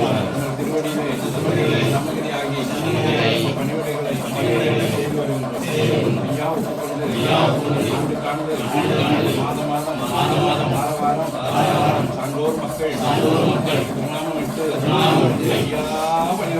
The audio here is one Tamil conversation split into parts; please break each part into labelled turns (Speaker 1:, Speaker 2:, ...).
Speaker 1: உங்கள் திருவடியிலே சமகிரியாகி பணிவிடைகளை செய்து வருகின்றோம். ஐயா ஒப்புக்கொண்டு காணுதல் மாதம் மாதம் வாரம் சான்றோர் மக்கள் திருநாமமிட்டு ஐயா வழி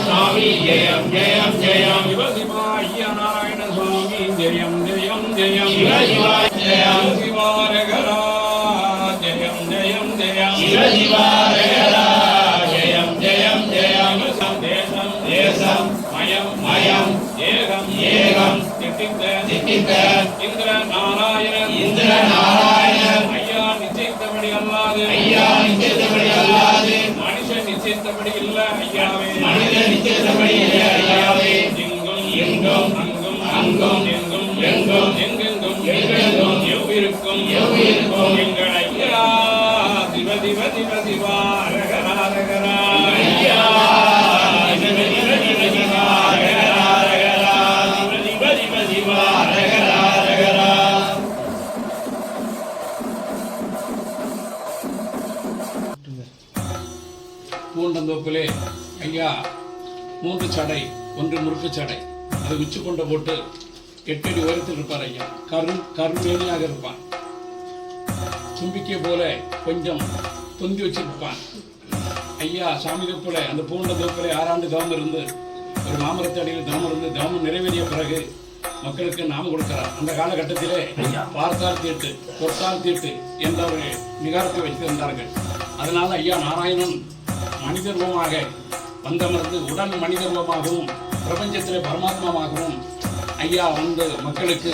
Speaker 2: Swami Jayam Jayam Jayam Shiva Shiva Ayya Narayana Swami Jayam Jayam Jayam Shiva Shiva Jayam Shiva Regara Jayam Jayam Jayam Shiva Shiva Regara Jayam Jayam Jayam Desam Desam Mayam Mayam Yegam Yegam Titikta Indra Narayana Ayya Nichittabadi Alladu நிச்சயத்தபடி இல்ல ஐயாவே மனிதன் நிச்சயத்தபடி இல்ல ஐயாவே எங்கும் அங்கும் எங்கும் எங்கெங்கும் எவ்விருக்கும் எங்கள் ஐயா திவ திவ திவ திவா ரகரா ரகரா ஐயா திவ திவ திவ திவா ரகரா ரகரா திவ திவ திவா ரகரா ரகரா. பூண்டந்தோப்பிலே ஐயா 3 சடை, 1 முறுக்கு சடை, அதை உச்சி கொண்ட போட்டு 8 அடி உயரத்தில் இருப்பார் ஐயா. கருமேனியாக இருப்பான். தும்பிக்கை போல கொஞ்சம் தொந்தி வச்சிருப்பான் ஐயா. சாமி தோப்புல அந்த பூண்டந்தோப்பிலே 6 ஆண்டு தவம் இருந்து ஒரு மாமரத்து அடியில் தவம் இருந்து தவம் நிறைவேறிய பிறகு மக்களுக்கு நாம கொடுக்கிறார். அந்த காலகட்டத்திலே பார்த்தால் தீட்டு தொட்டால் தீட்டு என்ற ஒரு நிகாரத்தை வைத்திருந்தார்கள். அதனால ஐயா நாராயணன் மனிதர்வமாக வந்தமர்ந்து உடன் மனிதர்வமாகவும் பிரபஞ்சத்திலே பரமாத்மாவாகவும் ஐயா வந்து மக்களுக்கு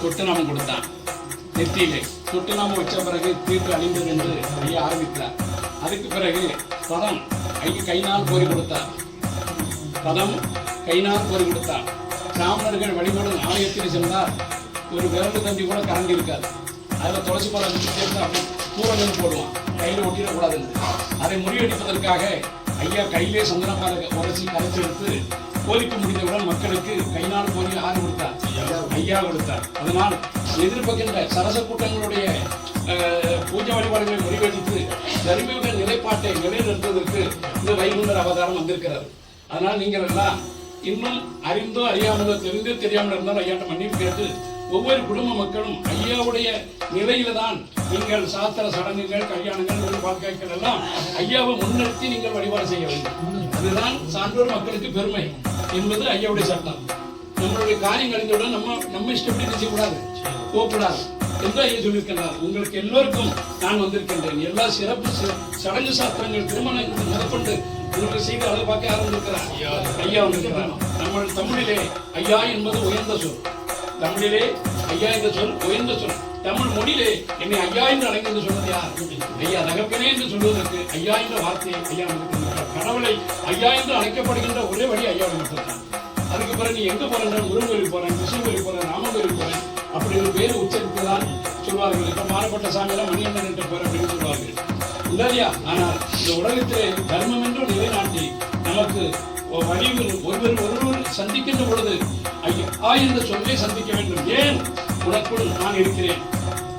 Speaker 2: தொட்டு நாமம் கொடுத்தான். நெத்தியிலே தொட்டு நாமம் வச்ச பிறகு தீர்ப்பு அழிந்தது என்று ஐயா ஆரம்பித்தார். அதுக்கு பிறகு பதம் ஐயா கைனால் கோரி கொடுத்தார். பதம் கைனால் கோரி கொடுத்தார். பிராமணர்கள் வழிபடும் ஆலயத்தில் சென்றால் ஒரு விரண்டு தண்டி கூட கரண்டி இருக்காது. அதில் துளசி பழம் சேர்ந்து அப்படி பூரங்கள் போடுவான், கையில் ஒட்டிடக்கூடாது. அதை முறியடிப்பதற்காக ஐயா கையிலே சந்தனப்பாறை உரைச்சி கரைச்சி எடுத்து கோரிக்கை முடிந்தவுடன் மக்களுக்கு கைநாள் கோரி ஆறு கொடுத்தார், ஐயா கொடுத்தார். அதனால் எதிர்ப்புகின்ற சரச கூட்டங்களுடைய பூஜை வழிபாடுகளை முறிவடித்து தர்மீக நிலைப்பாட்டை நிலைநிறுத்துவதற்கு இந்த வைகுண்டர் அவதாரம் வந்திருக்கிறார். அதனால் நீங்கள் எல்லாம் இன்னும் அறிந்தோ அறியாமலோ தெரிந்தோ தெரியாமல் இருந்தாலும் ஐயாட்ட மன்னிப்பு கேட்டு ஒவ்வொரு குடும்ப மக்களும் ஐயாவுடைய நிலையில தான் நீங்கள் சாஸ்திர சடங்குகள் கல்யாணங்கள் வாழ்க்கைகள் எல்லாம் ஐயாவை முன்னிறுத்தி நீங்கள் வழிபாடு செய்ய வேண்டும். அதுதான் சான்றோர் மக்களுக்கு பெருமை என்பது ஐயாவுடைய சட்டம். நம்மளுடைய காரியம் அடைந்தவுடன் நம்ம இஷ்டப்படி செய்யக்கூடாது, போகக்கூடாது என்று ஐயா சொல்லியிருக்கின்றார். உங்களுக்கு எல்லோருக்கும் நான் வந்திருக்கின்றேன். எல்லா சிறப்பு சடங்கு சாஸ்திரங்கள் திருமணங்கள் முதற்கொண்டு உங்களுக்கு செய்து அதை பார்க்க ஆரம்பிக்கிறார். ஐயா வந்திருக்கிறார். நம்ம தமிழிலே ஐயா என்பது உயர்ந்த சொல். தமிழிலே ஐயா என்ற சொல் உயர்ந்த சொல். தமிழ் மொழியிலே என்னை ஐயா என்று அழைங்க என்று சொன்னது யார்? ஐயா தகப்பனே என்று சொல்வதற்கு ஐயா என்ற வார்த்தையை ஐயா வந்திருக்கிறார். கடவுளை ஐயா என்று அழைக்கப்படுகின்ற ஒரே வழி ஐயாவை மட்டும்தான். அதுக்கு பிறகு நீ எங்க போறேன்? முருகன் கோயில் போறேன், கிருஷ்ணன் கோயில் போறேன், ராமன் கோயில் போறேன் அப்படி ஒரு பேர் உச்சரித்துதான் சொல்வார்கள். இப்ப மாறப்பட்ட சாமியெல்லாம் மணியண்ணன் என்று போறேன் அப்படின்னு சொல்வார்கள் இல்லையா? ஆனால் இந்த உலகத்திலே தர்மம் என்று நிலைநாட்டி நமக்கு ஒருவர் சந்திக்கின்ற பொழுது ஐயா என்ற சொல்லை சந்திக்க வேண்டும். ஏன்? உனக்குள் நான் இருக்கிறேன்,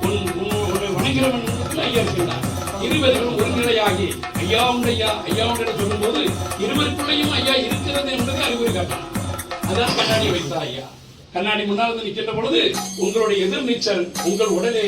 Speaker 2: உன்னை வணங்குகிறவன் ஐயா இருக்கின்றார். இருவர்களும் ஒருநிலையாகி ஐயா உண்டையா ஐயா உண்டை சொல்லும் போது இருவருக்குள்ளையும் ஐயா இருக்கிறது என்பதை அறிவுரை காட்டலாம். அதான் கண்ணாடி வைத்தார் ஐயா. கண்ணாடி முன்னால் நிற்கின்ற பொழுது உங்களுடைய எதிர் நீச்சல் உங்கள் உடலே